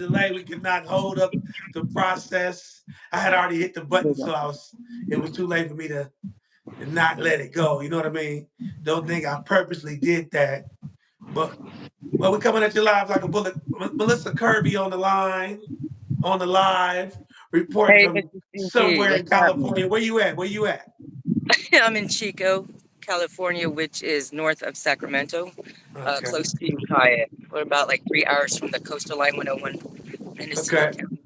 delay. We could not hold up the process. I had already hit the button, so it was too late for me to not let it go. You know what I mean? Don't think I purposely did that. But we're coming at you live like a bullet. Melissa Kirby on the live, reporting Hey, from Mr. Stinky, somewhere in what's happening? California. Where you at? Where you at? I'm in Chico, California, which is north of Sacramento, Okay. close to Ukiah. We're about like 3 hours from the coastal line 101 Mendocino Okay. County,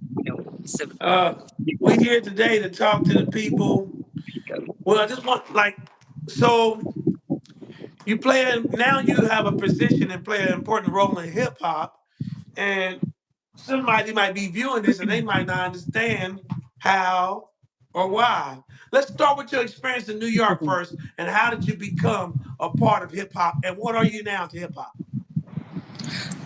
Pacific Uh, we're here today to talk to the people. Chico. Well, I just want so you play now. You have a position and play an important role in hip hop, and somebody might be viewing this and they might not understand how or why. Let's start with your experience in New York first, and how did you become a part of hip hop, and what are you now to hip hop?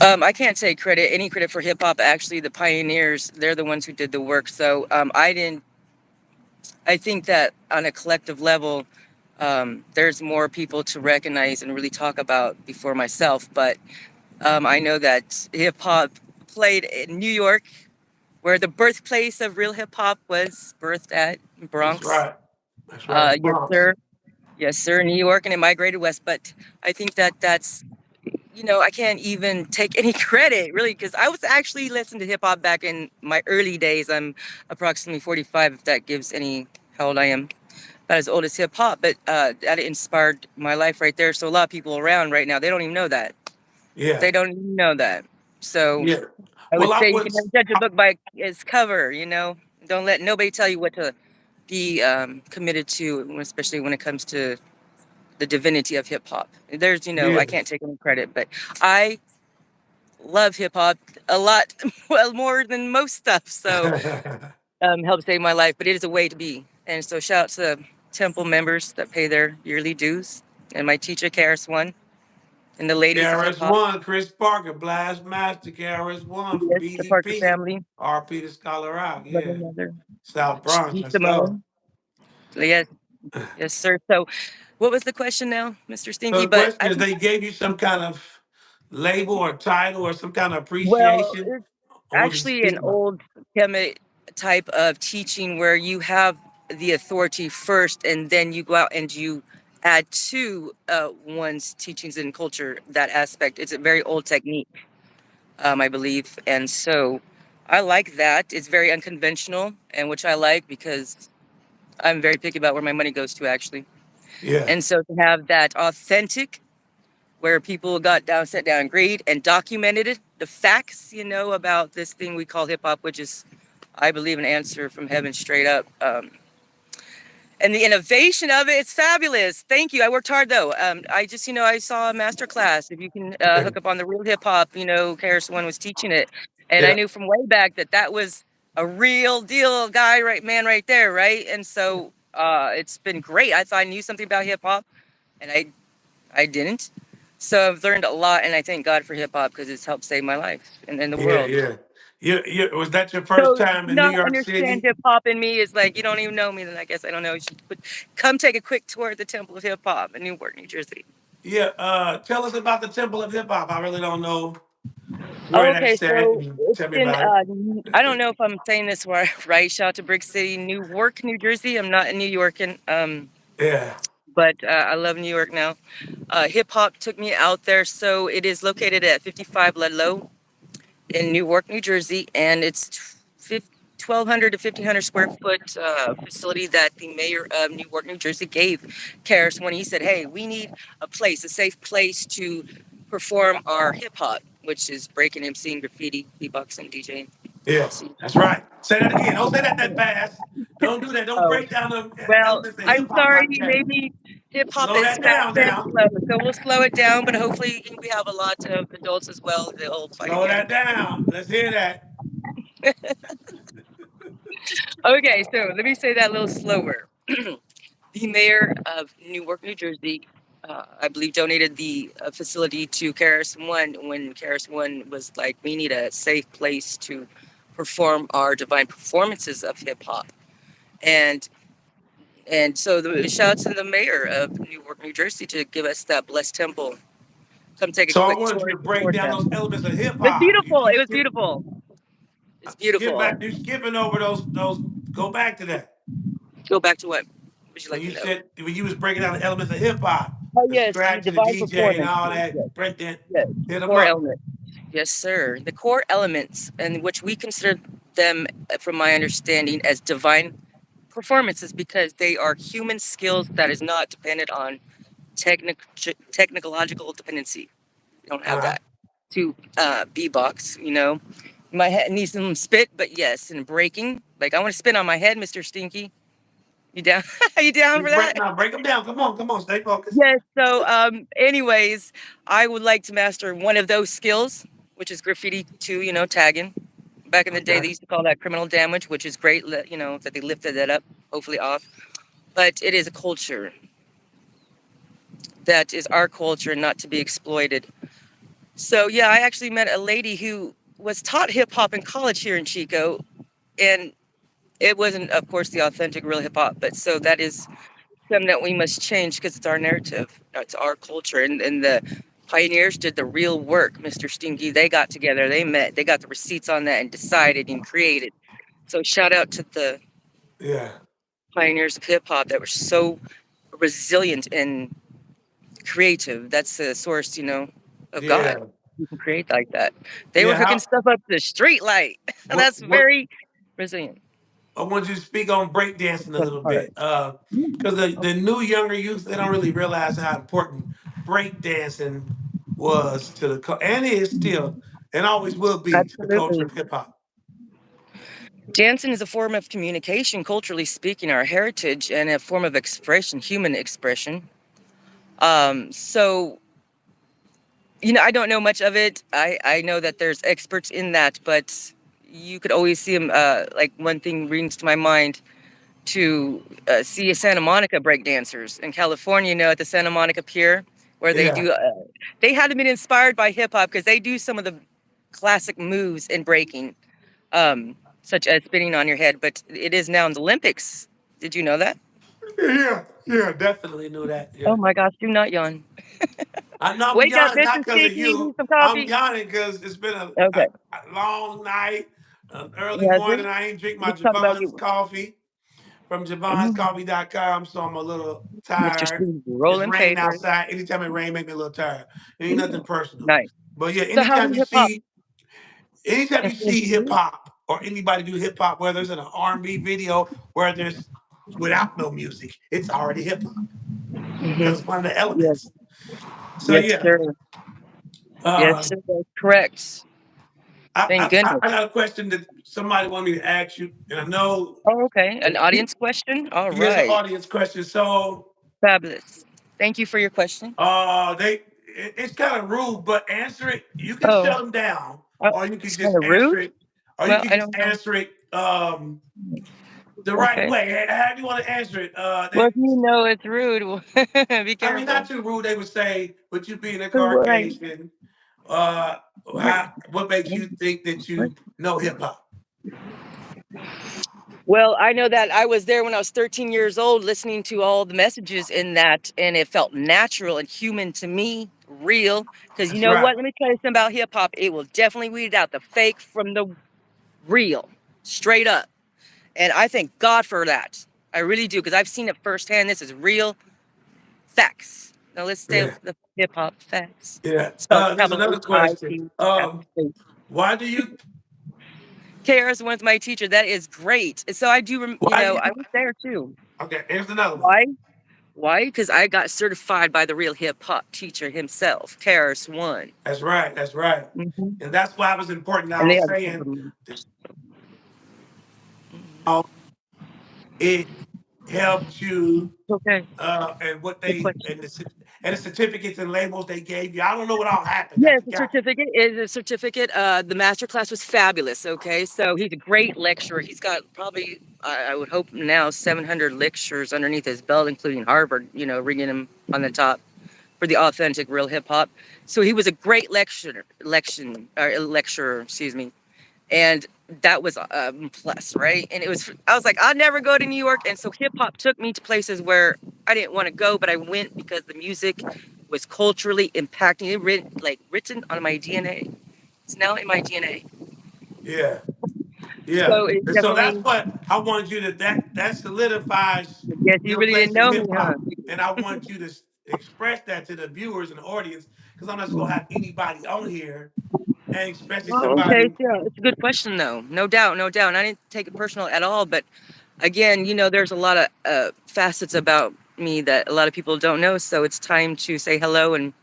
I can't take any credit for hip hop. Actually, the pioneers, they're the ones who did the work. So I didn't. I think that on a collective level, there's more people to recognize and really talk about before myself. But I know that hip hop played in New York, where the birthplace of real hip hop was birthed at That's Bronx. right. That's right. The Yes, Bronx. sir. Yes, sir. New York, and it migrated west. But I think that I can't even take any credit really because I was actually listening to hip hop back in my early days. I'm approximately 45, if that gives any how old I am. Not as old as hip hop, but that inspired my life right there. So a lot of people around right now, they don't even know that. Yeah. They don't even know that. So Yeah. I Well, would I say you can never was. judge a book by its cover. Don't let nobody tell you what to be committed to, especially when it comes to the divinity of hip hop. I Yeah. can't take any credit, but I love hip hop a lot, well, more than most stuff. So helped save my life, but it is a way to be. And so shout out to the temple members that pay their yearly dues, and my teacher, KRS-One, and the ladies of hip KRS hop. One, Chris Parker, Blast Master, KRS One from Yes, the Parker BDP, family, RP to Scholar Rock, love yeah. another. South Bronx, let's go. Simone. Yes, yes, sir. So, what was the question now, Mr. So Stinky? the But question I is, think, they gave you some kind of label or title or some kind of well, appreciation, it's or was it actually an speak about? old Kemet type of teaching where you have the authority first, and then you go out and you add to one's teachings and culture that aspect. It's a very old technique, I believe, and so I like that. It's very unconventional, and which I like because I'm very picky about where my money goes to, actually. Yeah, And so to have that authentic, where people got down, sat down, agreed, and documented it, the facts, about this thing we call hip hop, which is, I believe, an answer from heaven straight up. And the innovation of it, it's fabulous. Thank you. I worked hard though. I just, I saw a master class. If you can yeah, hook up on the real hip hop, Karis One was teaching it, and I yeah. knew from way back that was a real deal guy, right, man, right there, right. And so it's been great. I thought I knew something about hip hop, and I didn't. So I've learned a lot, and I thank God for hip hop because it's helped save my life and the Yeah, world. yeah. Was that your first So to time in New not York understand City? hip hop in me is like you don't even know me. Then I guess I don't know. You should come take a quick tour at the Temple of Hip Hop in Newark, New Jersey. Yeah. Tell us about the Temple of Hip Hop. I really don't know where Oh, that's okay, at, so and it's tell me in. about it. I don't know if I'm saying this right. Shout out to Brick City, Newark, New Jersey. I'm not in New York, and Yeah, but I love New York now. Hip hop took me out there, so it is located at 55 Ludlow in Newark, New Jersey, and it's 1,200 to 1,500 square foot facility that the mayor of Newark, New Jersey gave Karis when he said, "Hey, we need a safe place to perform our hip hop, which is breaking, MCing, graffiti, beatboxing, DJing, yeah. LC." That's right. Say that again. Don't say that fast. Don't do that. Don't Oh, break down the well, elements of hip I'm hop sorry, like that. maybe hip hop Slow is that fast down and now. slow, so we'll slow it down. But hopefully, we have a lot of adults as well. They'll fight Slow again. that down. Let's hear that. Okay, so let me say that a little slower. The mayor of Newark, New Jersey, I believe, donated the facility to Karis One when Karis One was like, we need a safe place to perform our divine performances of hip hop. And so the shout out to the mayor of Newark, New Jersey to give us that blessed temple. Come take a So I quick wanted you tour to and break support down them. those elements of hip It was hop. beautiful. It was beautiful. It's Skip beautiful. back. You're skipping over those. Go back to that Go back to what would you when like you to know? said when you was breaking down the elements of hip hop, Oh the yes, the scratch, the divine DJ, and all performances. that. Yes, Break that. yes, Hit them core up. elements. Yes, sir. The core elements, and which we consider them, from my understanding, as divine performances because they are human skills that is not dependent on technological dependency. We don't have Uh-huh. that to beatbox. My head needs some spit, but yes, and breaking. Like I want to spit on my head, Mr. Stinky. You down? Are you down for Break that? now. Break them down. Come on. Stay focused. Yes. So, anyways, I would like to master one of those skills, which is graffiti too. Tagging. Back in the day, Okay. they used to call that criminal damage, which is great. That they lifted that up, hopefully off. But it is a culture that is our culture, not to be exploited. So yeah, I actually met a lady who was taught hip hop in college here in Chico, and it wasn't, of course, the authentic real hip hop. But so that is something that we must change because it's our narrative, it's our culture, and the pioneers did the real work. Mr. Stinky, they got together, they met, they got the receipts on that, and decided and created. So shout out to the Yeah. pioneers of hip hop that were so resilient and creative. That's the source, of God. Yeah. You can create like that. They were Yeah. hooking How? stuff up to the street light. What? That's What? very resilient. I want you to speak on breakdancing a That's little hard. bit, because the new younger youth they don't really realize how important breakdancing was to and is still and always will be to the culture Absolutely. of hip hop. Dancing is a form of communication, culturally speaking, our heritage, and a form of expression, human expression. So, I don't know much of it. I know that there's experts in that, but you could always see them. Like one thing brings to my mind to see a Santa Monica breakdancers in California, at the Santa Monica Pier, where they Yeah, do. They had to be inspired by hip hop because they do some of the classic moves in breaking, such as spinning on your head. But it is now in the Olympics. Did you know that? yeah, definitely knew that. Oh Yeah, my gosh, do not yawn. I know I'm Wake up, yawning not Mr. because of Sticky, need you. some I'm coffee. yawning because it's been Okay. a long night, an early Has morning. it? I ain't drink my Let's talk about Javon's you. coffee from Mm, JavonsCoffee.com, so I'm a little Mr. tired. Sticky, It's rolling rain papers. outside. Anytime it rain, make me a little tired. It ain't nothing personal. Nice. But yeah, So, how's hip hop anytime you influenced see hip you? hop or anybody do hip hop, whether it's in an R&B video where there's without no music, it's already hip hop because Hmm. it's one of the Yes, elements. So yes, yeah, sir. Yes, uh, sir. That's correct. Thank I goodness. got a question that somebody wanted me to ask you, and I know Oh, okay. An audience question? All here's an right. audience question. So Fabulous. Thank you for your question. it's kind of rude, but answer it. You can Oh, shut them down, oh, or you can it's kind just of answer rude. it, or you Well, can I just don't know. answer it the right Okay. way. How do you want to answer it? Well, if you know it's rude, be I mean, not careful. too rude. They would say, "With you being a Right. Caucasian, uh, what makes you think that you know hip hop?" Well, I know that I was there when I was 13 years old listening to all the messages in that, and it felt natural and human to me, real. Because you That's know right. what? Let me tell you something about hip hop. It will definitely weed out the fake from the real, straight up. And I thank God for that. I really do, because I've seen it firsthand. This is real facts. Now let's stay Yeah, with the hip hop facts. yeah. Spelled There's capital another H I question. P capital C. Why do you KRS One's my teacher. That is great. So I do, why do I you was there too. okay, here's another one. Why? Why? Because I got certified by the real hip hop teacher himself, KRS One. That's right, that's right. Hmm. And that's why it was important. I And they was have saying how it helped you okay. and what Good they question. and the certificates and labels they gave you. I don't know what all happened. I Yes, the forgot. certificate is a certificate. The master class was fabulous. Okay, so he's a great lecturer. He's got probably, I would hope now, 700 lectures underneath his belt, including Harvard. Ringing him on the top for the authentic, real hip hop. So he was a great lecturer. Excuse me. And that was plus, right? And I was like, I'll never go to New York. And so hip hop took me to places where I didn't want to go, but I went because the music was culturally impacting written on my DNA. It's now in my DNA. Yeah. Yeah. So it And so that's definitely, what I want you to that solidifies yes, you your really didn't place in know me, hip huh? hop. And I want you to express that to the viewers and the audience because I'm not just gonna have anybody on here, and especially Well, okay, somebody. yeah, it's a good question though. No doubt, no doubt. And I didn't take it personal at all, but again, there's a lot of facets about me that a lot of people don't know. So it's time to say hello. And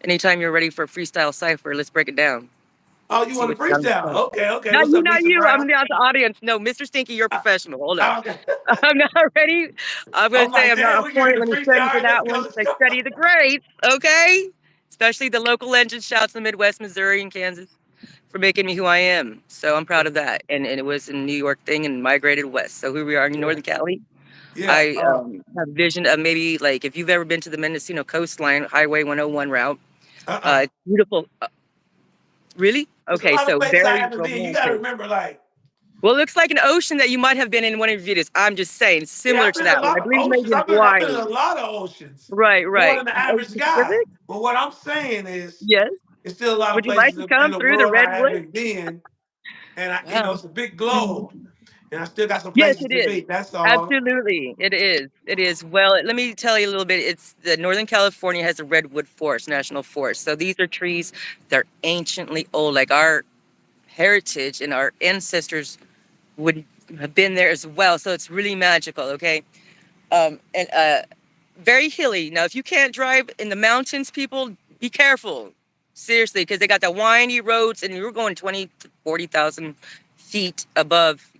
anytime you're ready for a freestyle cipher, let's break it down. Oh, you See want what to you got in freestyle? front. Okay, okay. Not What's you, up, not Lisa you. I'm Brown? not the audience. No, Mr. Stinky, you're a Uh, professional. Hold up. okay. I'm not ready. I'm going I'm to say like, I'm not damn, on we getting point. the Let me freestyle. study All for right, let's that go, one. let's I go. study the greats, okay? Especially the local legends. Shouts in the Midwest, Missouri, and Kansas for making me who I am. So I'm proud of that. And it was a New York thing and migrated west. So here we are in Yeah, Northern Cali. yeah. I have vision of maybe like if you've ever been to the Mendocino coastline, Highway 101 route. Uh-uh. It's beautiful. Really? There's a Okay, lot of so places I very haven't been. You got to romantic. remember, like, Well, it looks like an ocean that you might have been in one of your videos. I'm just saying, yeah, similar I've to been in a that one. lot I of believe maybe oceans. in I've been in Hawaii. a lot of oceans, Right, more right. than the The average Ocean guy. Pacific? But what I'm saying is, Yes. there's still a lot of Would you like places to in come the through the world I redwood? haven't been, and Wow. it's a big Mhm. globe, and I still got some Yes, places it to is. be. That's all. Absolutely. It is. It is. Well, let me tell you a little bit. It's the Northern California has a redwood forest, national forest. So these are trees, they're anciently old, like our heritage and our ancestors would have been there as well. So it's really magical, okay? And very hilly. Now, if you can't drive in the mountains, people, be careful. Seriously, because they got the windy roads and you're going 20 to 40,000 feet above,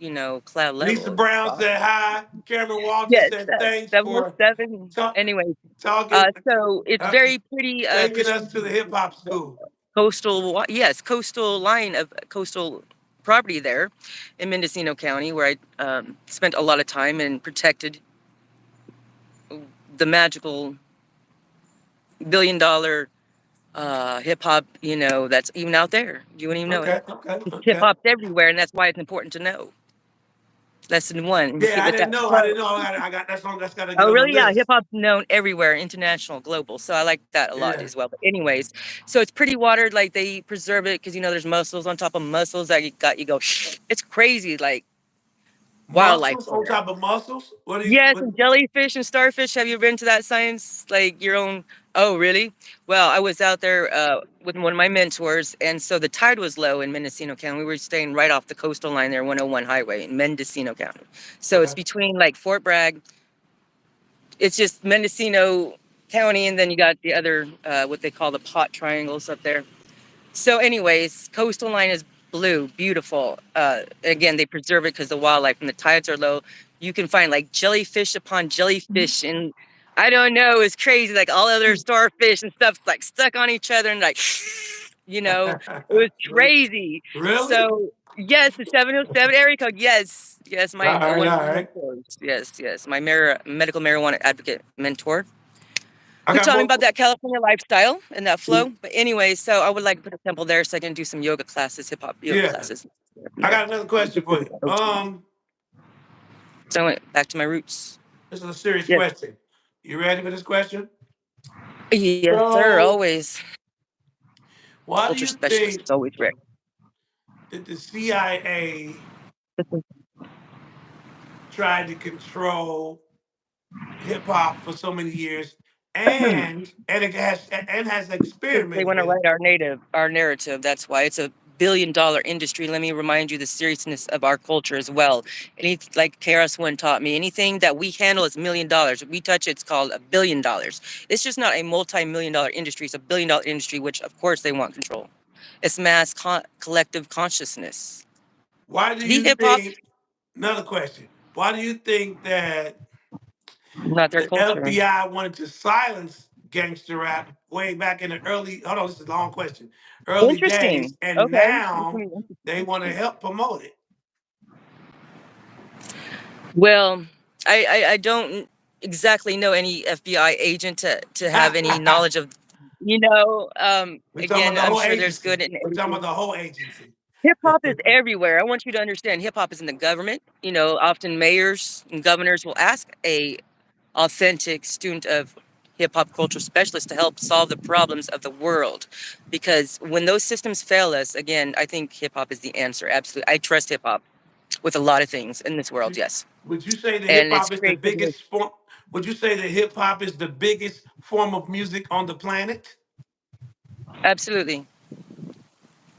cloud Lisa level. It's Brown said possible. hi. Cameron Walton Yes, said thanks for 707. talk, Anyways, talking, so it's uh, very pretty, taking us to pristine. the hip hop school. Yes, coastal line of coastal property there in Mendocino County, where I spent a lot of time and protected the magical $1 billion hip hop, that's even out there. You wouldn't even know it. Okay, okay, Hip okay. hop's everywhere, and that's why it's important to know. Lesson one, Yeah, get I with didn't that know. I didn't flow. know. I got that song. That's got to get Oh, on the really? Yeah, hip list. hop's known everywhere, international, global. So I like that a lot Yeah. as well. But anyways, so it's pretty watered. Like they preserve it because there's mussels on top of mussels that you go. It's crazy, like wildlife Muscles on there. top of muscles. What is Yes, what? and jellyfish and starfish. Have you been to that science? Like your own? Oh, really? Well, I was out there with one of my mentors, and so the tide was low in Mendocino County. We were staying right off the coastal line there, 101 highway in Mendocino County. So it's Okay. between like Fort Bragg. It's just Mendocino County, and then you got the other what they call the pot triangles up there. So, anyways, coastal line is blue, beautiful. Again, they preserve it because the wildlife, when the tides are low, you can find like jellyfish upon jellyfish, and I don't know, it's crazy. Like all other starfish and stuff, like stuck on each other, and like, it was crazy. Really? So, yes, the 707 area code. Yes, yes, All my right, one of all my right. mentors. Yes, yes, my medical marijuana advocate mentor I who got taught me more. about that California lifestyle and that flow. But anyway, so I would like to put a temple there so I can do some yoga classes, hip hop yoga Yeah, classes from I there. got another question for you. So I went back to my roots. This is a serious Yes. question. You ready for this question? Yes, sir. So, Always. why do Culture you specialist think is always ready. that the CIA tried to control hip hop for so many years, and has Because they want to experimented? write our narrative. That's why it's a $1 billion industry. Let me remind you the seriousness of our culture as well. Like KRS One taught me, anything that we handle is $1 million. We touch it's called $1 billion. It's just not a multi-million-dollar industry. It's a $1 billion industry, which of course they want control. It's mass collective consciousness. Why do The you hip hop, think? Another question. Why do you think that not their the culture. FBI wanted to silence gangster rap way back in the early? Hold on, this is a long question. Early days, Interesting. and Okay. This now is they want to interesting. help promote it. Well, I don't exactly know any FBI agent to have any knowledge of, We're talking about again, the I'm whole sure there's agency. good in We're talking about everything. the whole agency. Hip hop is everywhere. I want you to understand hip hop is in the government. Often mayors and governors will ask a authentic student of hip hop culture specialist to help solve the problems of the world. Because when those systems fail us, again, I think hip hop is the answer. Absolutely. I trust hip hop. with a lot of things in this world. You- Yes, Would you say the hip and it's hop is the creativity. biggest form? Would you say that hip hop is the biggest form of music on the planet? Absolutely,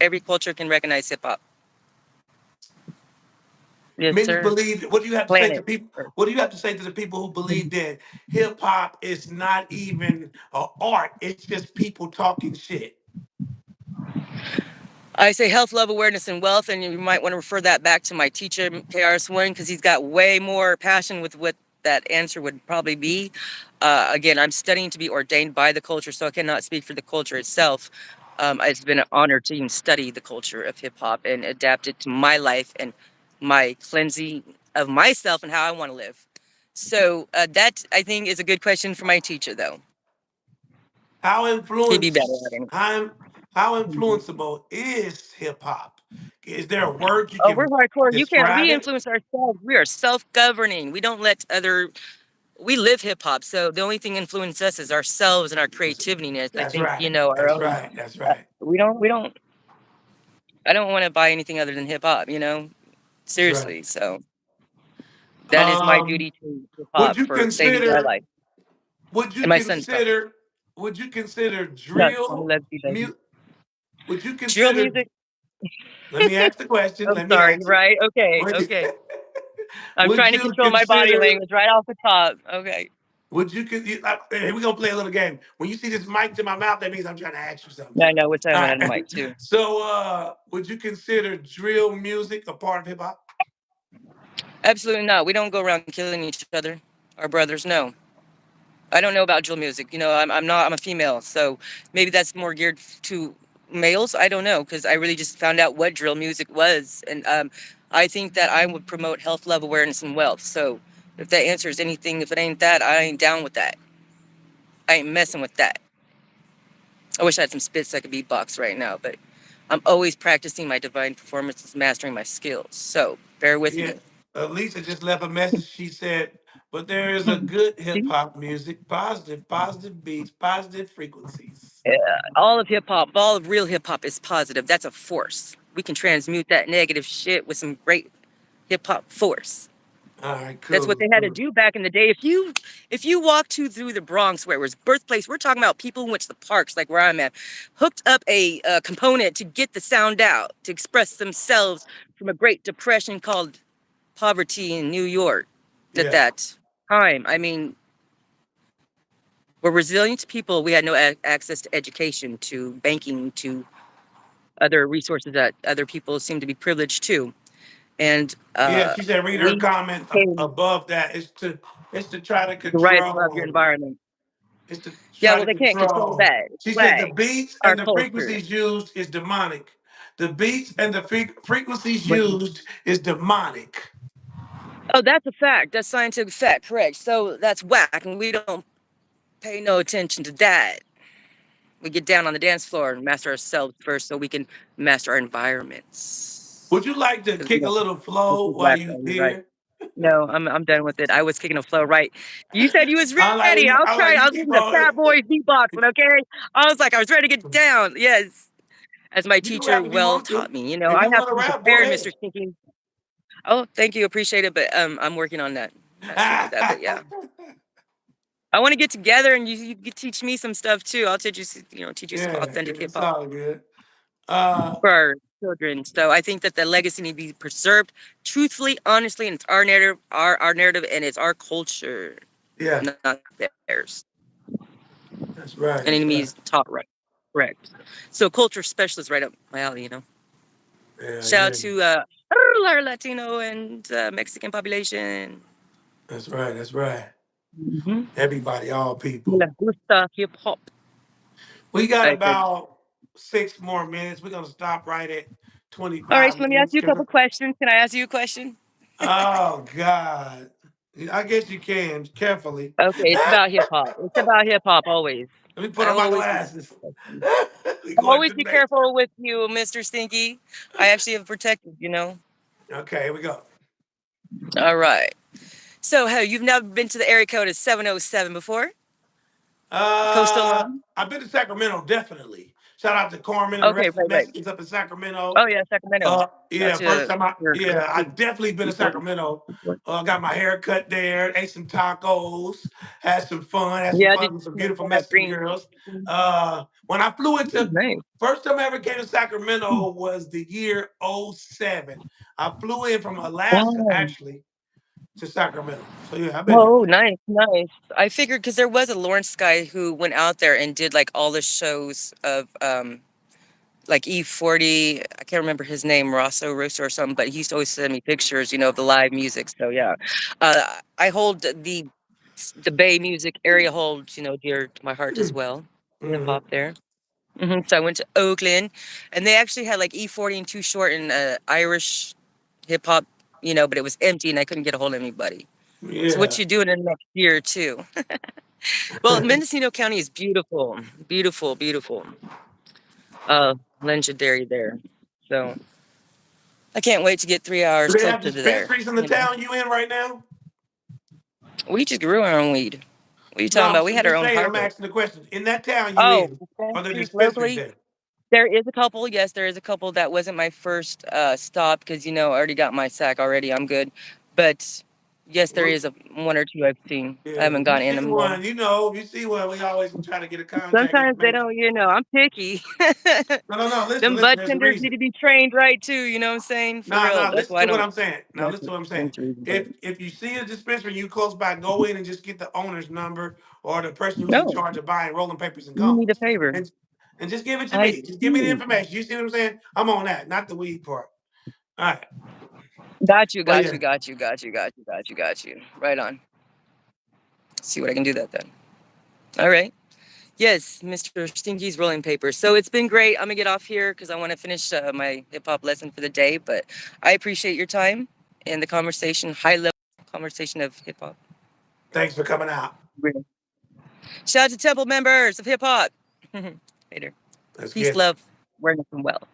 every culture can recognize hip hop. Yes, Many sir. believe. What do you have to say to Planet. people? What do you have to say to the people who believe that hip hop is not even art? It's just people talking shit. I say health, love, awareness, and wealth, and you might want to refer that back to my teacher, KR Swing, because he's got way more passion with what that answer would probably be. Again, I'm studying to be ordained by the culture, so I cannot speak for the culture itself. It's been an honor to even study the culture of hip hop and adapt it to my life and my cleansing of myself and how I want to live. So that I think is a good question for my teacher, though. How He'd be better at influence it. how influenceable is hip hop? Is there a word you Oh, we're can hardcore. You can't. describe We it? influence ourselves. We are self-governing. We don't let other. We live hip hop, so the only thing influence us is ourselves and our That's, creativeness. I that's think right. our That's own. right. That's right. We don't. We don't. I don't want to buy anything other than hip hop. That's right. Seriously. So that is my Um, duty to hip would hop you for saving my consider life would you and my son's probably. consider would you consider No, I'm drill lesbian. would you Drill consider music. let me ask the question, I'm let me sorry. ask it. Right. Okay. Would you, Okay. I'm would trying to you control my body consider language right off the top. Okay. hey, we're gonna play a little game. When you see this mic to my mouth, that means I'm trying to ask you something. I know which All I'm at a right. mic too. So would you consider drill music a part of hip hop? Absolutely not. We don't go around killing each other. Our brothers. No. I don't know about drill music. I'm not. I'm a female, so maybe that's more geared to males. I don't know because I really just found out what drill music was, and I think that I would promote health, love, awareness, and wealth. So if that answers anything, if it ain't that, I ain't down with that. I ain't messing with that. I wish I had some spits I could beatbox right now, but I'm always practicing my divine performances, mastering my skills. So bear with Yeah. me. Lisa just left a message. She said, but there is a good hip See? hop music, positive beats, positive frequencies. Yeah, all of hip hop, all of real hip hop is positive. That's a force. We can transmute that negative shit with some great hip hop force. All right, That's what cool, they had to cool. do back in the day. If you walk through the Bronx, where it was birthplace, we're talking about people who went to the parks, like where I'm at, hooked up a component to get the sound out, to express themselves from a Great Depression called poverty in New York. At Yeah. that time, I mean, we're resilient people. We had no access to education, to banking, to other resources that other people seem to be privileged to. And Yeah, she said read her we comment came above that. It's to try to to rise above your control. environment. It's to Yeah, try well, to they can't control control. that. It's She said the flag, beats our and the culture. frequencies used is demonic. The beats and the frequencies What- used is demonic. Oh, that's a fact. That's scientific fact, correct. So that's whack, and we don't pay no attention to that. We get down on the dance floor and master ourselves first so we can master our environments. Would you like to Because, kick a little this flow is while whack, you you're right. here? No, I'm done with it. I was kicking a flow right. You said you was I'm like, ready. I was I'm like, trying. I you was keep listening to on. Fat Boy beatboxing. Okay, I was like, I was ready to get down. Yes, as my You can teacher rap if you well want to. taught me. If I you have want to to be rap, go prepared, ahead. Mr. Stinky. Oh, thank you, appreciate it. But I'm working on that, mastering of that. But yeah, I want to get together and you can teach me some stuff too. I'll teach you, teach you some Yeah, authentic hip it's hop all good. Uh, for our children. So I think that the legacy need to be preserved truthfully, honestly, and it's our narrative, our narrative, and it's our culture, yeah, not theirs. that's And right. That's enemies right. taught right, correct. So culture specialist right up my alley. Yeah, Shout out yeah, to our Latino and Mexican population. that's right. That's right. Mm-hmm. Everybody, all people. Me gusta hip hop. We got I said, about 6 more minutes. We're gonna stop right at all right, 25 so let me ask minutes. you a couple questions. Can I ask you a question? Oh God, I guess you can carefully. Okay, it's about hip hop. It's about hip hop always. Let me put I on will my always be. glasses. We going Always to the be next. careful with you, Mr. Stinky. I actually have protected. Okay, here we go. All right. So, hey, you've never been to the area code of 707 before? Coastal line? I've been to Sacramento definitely. Shout out to Carmen and the Okay, rest of the right, right. Mexicans up in Sacramento. Oh yeah, Sacramento. Yeah, That's first time your I definitely been to Sacramento. Got my hair cut there, ate some tacos, had some Yeah, did fun with some you beautiful have Mexican green? girls. When I flew into Nice. first time I ever came to Sacramento was the year '07. I flew in from Alaska Wow. actually to Sacramento. So yeah, I've been there Oh, before. nice, nice. I figured because there was a Lawrence guy who went out there and did like all the shows of like E40. I can't remember his name, Rosso or something, but he used to always send me pictures, of the live music. So yeah, I hold the Bay music area holds, dear to my heart as well. Hip Mhm. hop there. So I went to Oakland, and they actually had like E40 and Too Short and Irish hip hop, but it was empty and I couldn't get a hold of anybody. So what Yeah. you doing in the next year or two? Well, Mendocino County is beautiful, beautiful, beautiful. Legendary there. So I can't wait to get 3 hours Do they have closer to there. dispensaries in the town you in right now? We just grew our own weed. What are you No, talking about? We I'm had our just own saying. I'm harvest. asking the question. In that town you Oh, in, are there dispensaries dispensaries locally? there? There is a couple. Yes, there is a couple. That wasn't my first stop because I already got my sack already. I'm good. But yes, there Well, is one or two I've seen. I yeah, haven't if you gone in see them though. one, if you see one, we always try to get a contact Sometimes they information. don't. I'm picky. No, no, no. Listen, Them listen. bud There's a tenders need reason. to be trained right too. You know what I'm saying? For No, real. no. That's Listen why I to what don't I'm saying. Now, mess listen to with what I'm saying. dispensaries. But If you see a dispensary you close by, go in and just get the owner's number or the person who's in no, charge of buying rolling papers and you gum, need a favor. and and just give it to I me. Just give me the see. information. You see what I'm saying? I'm on that, not the weed part. All right. Got you. But Got yeah, you. Got you. Got you. Got you. Got you. Got you. Right on. See what I can do that then. All right. Yes, Mr. Stinky's rolling papers. So it's been great. I'm gonna get off here because I want to finish my hip hop lesson for the day. But I appreciate your time and the conversation, high level conversation of hip hop. thanks for coming out. Shout out to Temple members of hip hop. Later. Let's Peace, get it. love, awareness, and wealth.